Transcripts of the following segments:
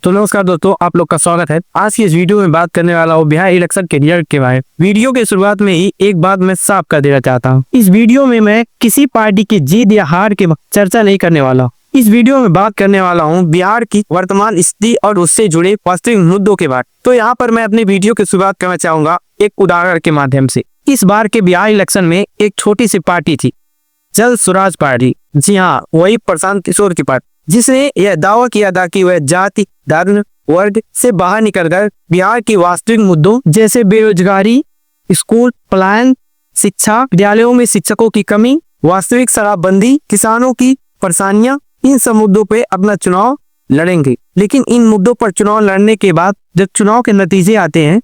तो नमस्कार दोस्तों, आप लोग का स्वागत है। आज की इस वीडियो में बात करने वाला हूँ बिहार इलेक्शन के रिजल्ट के बारे में। वीडियो के शुरुआत में ही एक बात मैं साफ कर देना चाहता हूँ, इस वीडियो में मैं किसी पार्टी की जीत या हार की चर्चा नहीं करने वाला। इस वीडियो में बात करने वाला हूँ बिहार की वर्तमान स्थिति और उससे जुड़े वास्तविक मुद्दों के बारे। तो यहाँ पर मैं अपनी वीडियो की शुरुआत करना चाहूंगा एक उदाहरण के माध्यम से। इस बार के बिहार इलेक्शन में एक छोटी सी पार्टी थी, जल स्वराज पार्टी। जी हाँ, वही प्रशांत किशोर की पार्टी, जिसने यह दावा किया था कि वह जाति, धर्म, वर्ग से बाहर निकलकर बिहार की वास्तविक मुद्दों जैसे बेरोजगारी, स्कूल पलायन, शिक्षा, विद्यालयों में शिक्षकों की कमी, वास्तविक शराबबंदी, किसानों की परेशानियां, इन सब मुद्दों पे अपना चुनाव लड़ेंगे। लेकिन इन मुद्दों पर चुनाव लड़ने के बाद जब चुनाव के नतीजे आते हैं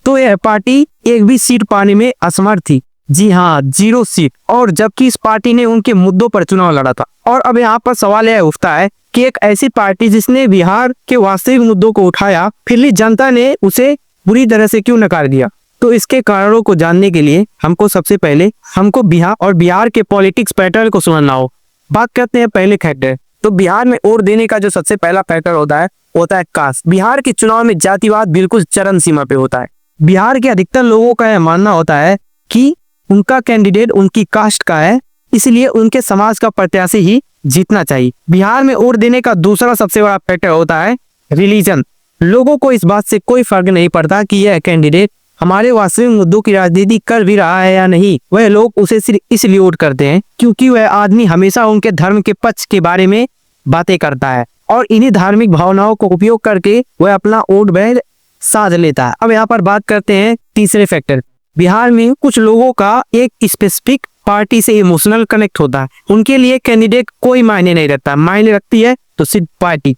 तो यह पार्टी एक भी सीट पाने में असमर्थ थी। जी हाँ, 0 सीट। और जबकि इस पार्टी ने उनके मुद्दों पर चुनाव लड़ा था। और अब यहाँ पर सवाल यह उठता है कि एक ऐसी पार्टी जिसने बिहार के वास्तविक मुद्दों को उठाया, फिर भी जनता ने उसे बुरी तरह से क्यों नकार दिया। तो इसके कारणों को जानने के लिए हमको सबसे पहले बिहार और बिहार के पॉलिटिक्स पैटर्न को समझना हो। बात करते हैं पहले फैक्टर। तो बिहार में वोट देने का जो सबसे पहला फैक्टर होता है कास्ट। बिहार के चुनाव में जातिवाद बिल्कुल चरम सीमा पे होता है। बिहार के अधिकतर लोगों का यह मानना होता है कि उनका कैंडिडेट उनकी कास्ट का है, इसलिए उनके समाज का प्रत्याशी ही जीतना चाहिए। बिहार में वोट देने का दूसरा सबसे बड़ा फैक्टर होता है रिलीजन। लोगों को इस बात से कोई फर्क नहीं पड़ता कि यह कैंडिडेट हमारे वास्तविक मुद्दों की राजनीति कर भी रहा है या नहीं। वह लोग उसे सिर्फ इसलिए वोट करते हैं क्योंकि वह आदमी हमेशा उनके धर्म के पक्ष के बारे में बातें करता है और इन्हीं धार्मिक भावनाओं को उपयोग करके वह अपना वोट बैंक साध लेता है। अब यहाँ पर बात करते हैं तीसरे फैक्टर। बिहार में कुछ लोगों का एक स्पेसिफिक पार्टी से इमोशनल कनेक्ट होता है। उनके लिए कैंडिडेट कोई मायने नहीं रखता, मायने रखती है तो सिर्फ पार्टी।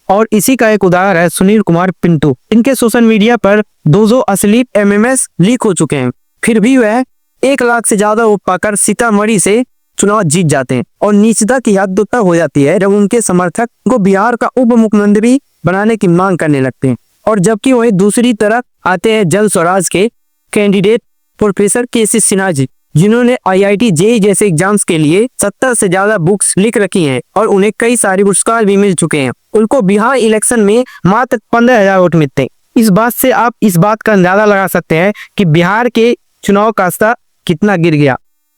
और इसी का एक उदाहरण है सुनील कुमार पिंटू। इनके सोशल मीडिया पर 200 असली MMS लीक हो चुके हैं, फिर भी वह 1 लाख से ज्यादा वोट पाकर सीतामढ़ी से चुनाव जीत जाते हैं। और नीचता की हद तब हो जाती है जब उनके समर्थक को बिहार का उप मुख्यमंत्री बनाने की मांग करने लगते हैं। और जबकि वही दूसरी तरफ आते हैं जल स्वराज के candidate professor KC Sinha ji, जिन्होंने IIT JEE जैसे एग्जाम्स के लिए 70 से ज्यादा बुक्स लिख रखी हैं और उन्हें कई सारे पुरस्कार भी मिल चुके हैं। उनको बिहार इलेक्शन में मात्र 15,000 वोट मिलते हैं। इस बात से आप इस बात का अंदाजा लगा सकते हैं कि बिहार के चुनाव का स्तर कितना गिर गया।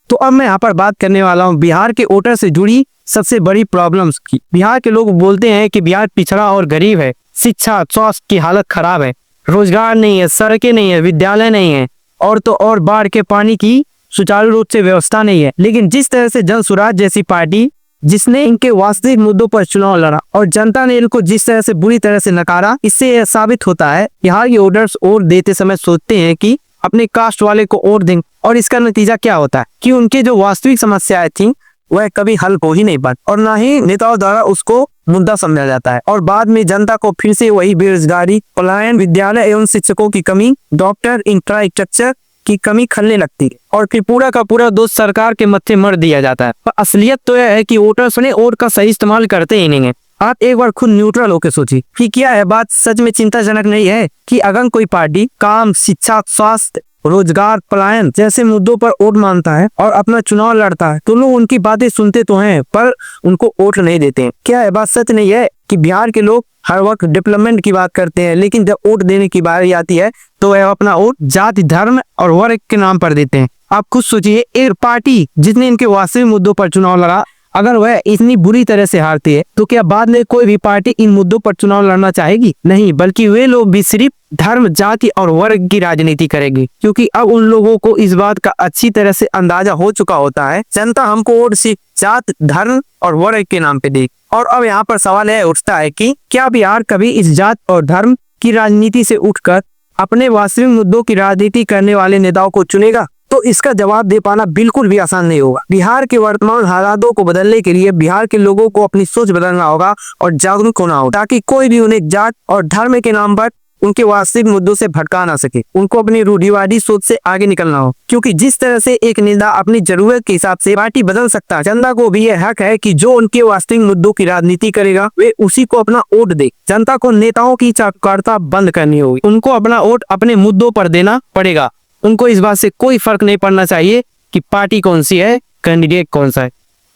तो अब मैं यहाँ पर बात करने वाला हूँ बिहार के वोटर से जुड़ी सबसे बड़ी प्रॉब्लम्स की। बिहार के लोग बोलते हैं कि बिहार पिछड़ा और गरीब है, शिक्षा स्वास्थ्य की हालत खराब है, रोजगार नहीं है, सड़कें नहीं है, विद्यालय नहीं है, और तो और बाढ़ के पानी की सुचारू रूप से व्यवस्था नहीं है। लेकिन जिस तरह से जन स्वराज जैसी पार्टी, जिसने इनके वास्तविक मुद्दों पर चुनाव लड़ा और जनता ने इनको जिस तरह से बुरी तरह से नकारा, इससे यह साबित होता है यहाँ के वोटर्स वोट देते समय सोचते हैं कि अपने कास्ट वाले को वोट दें। और इसका नतीजा क्या होता है कि उनके जो वास्तविक समस्याएं थी वह कभी हल हो ही नहीं पाती और ना ही नेताओं द्वारा उसको मुद्दा समझा जाता है। और बाद में जनता को फिर से वही बेरोजगारी, पलायन, विद्यालय एवं शिक्षकों की कमी, डॉक्टर, इंफ्रास्ट्रक्चर की कमी खलने लगती है और फिर पूरा का पूरा दोष सरकार के मत्थे मर दिया जाता है। पर असलियत तो यह है कि वोटर्स ने वोट का सही इस्तेमाल करते ही नहीं है। आप एक बार खुद न्यूट्रल होकर सोचिए कि क्या यह बात सच में चिंताजनक नहीं है कि अगर कोई पार्टी काम, शिक्षा, स्वास्थ्य, रोजगार, पलायन जैसे मुद्दों पर वोट मांगता है और अपना चुनाव लड़ता है तो लोग उनकी बातें सुनते तो हैं पर उनको वोट नहीं देते हैं। क्या यह बात सच नहीं है कि बिहार के लोग हर वक्त डेवलपमेंट की बात करते हैं, लेकिन जब वोट देने की बारी आती है तो वह अपना वोट जाति, धर्म और वर्ग के नाम पर देते हैं। आप खुद सोचिए, एक पार्टी जिसने इनके वास्तविक मुद्दों पर चुनाव लड़ा, अगर वह इतनी बुरी तरह से हारती है तो क्या बाद में कोई भी पार्टी इन मुद्दों पर चुनाव लड़ना चाहेगी? नहीं, बल्कि वे लोग भी सिर्फ धर्म, जाति और वर्ग की राजनीति करेंगे, क्योंकि अब उन लोगों को इस बात का अच्छी तरह से अंदाजा हो चुका होता है जनता हमको वोट सिर्फ जात, धर्म और वर्ग के नाम पे दे। और अब यहाँ पर सवाल यह उठता है कि क्या बिहार कभी इस जात और धर्म की राजनीति से उठकर अपने वास्तविक मुद्दों की राजनीति करने वाले नेताओं को चुनेगा? तो इसका जवाब दे पाना बिल्कुल भी आसान नहीं होगा। बिहार के वर्तमान हालातों को बदलने के लिए बिहार के लोगों को अपनी सोच बदलना होगा और जागरूक होना होगा, ताकि कोई भी उन्हें जात और धर्म के नाम पर उनके वास्तविक मुद्दों से भटका ना सके। उनको अपनी रूढ़िवादी सोच से आगे निकलना हो, क्योंकि जिस तरह से एक नेता अपनी जरूरत के हिसाब से पार्टी बदल सकता है, जनता को भी यह हक है कि जो उनके वास्तविक मुद्दों की राजनीति करेगा वे उसी को अपना वोट दे। जनता को नेताओं की चाटुकारिता बंद करनी होगी, उनको अपना वोट अपने मुद्दों पर देना पड़ेगा। उनको इस बात से कोई फर्क नहीं पड़ना चाहिए कि पार्टी कौन सी है, कैंडिडेट कौन सा है,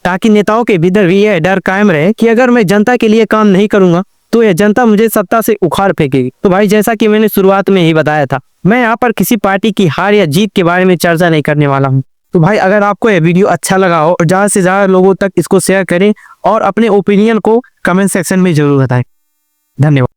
ताकि नेताओं के भीतर भी यह डर कायम रहे कि अगर मैं जनता के लिए काम नहीं करूंगा तो यह जनता मुझे सत्ता से उखाड़ फेंकेगी। तो भाई जैसा कि मैंने शुरुआत में ही बताया था, मैं यहाँ पर किसी पार्टी की हार या जीत के बारे में चर्चा नहीं करने वाला हूँ। तो भाई अगर आपको यह वीडियो अच्छा लगा हो और ज़्यादा से ज़्यादा लोगों तक इसको शेयर करें और अपने ओपिनियन को कमेंट सेक्शन में जरूर बताएं। धन्यवाद।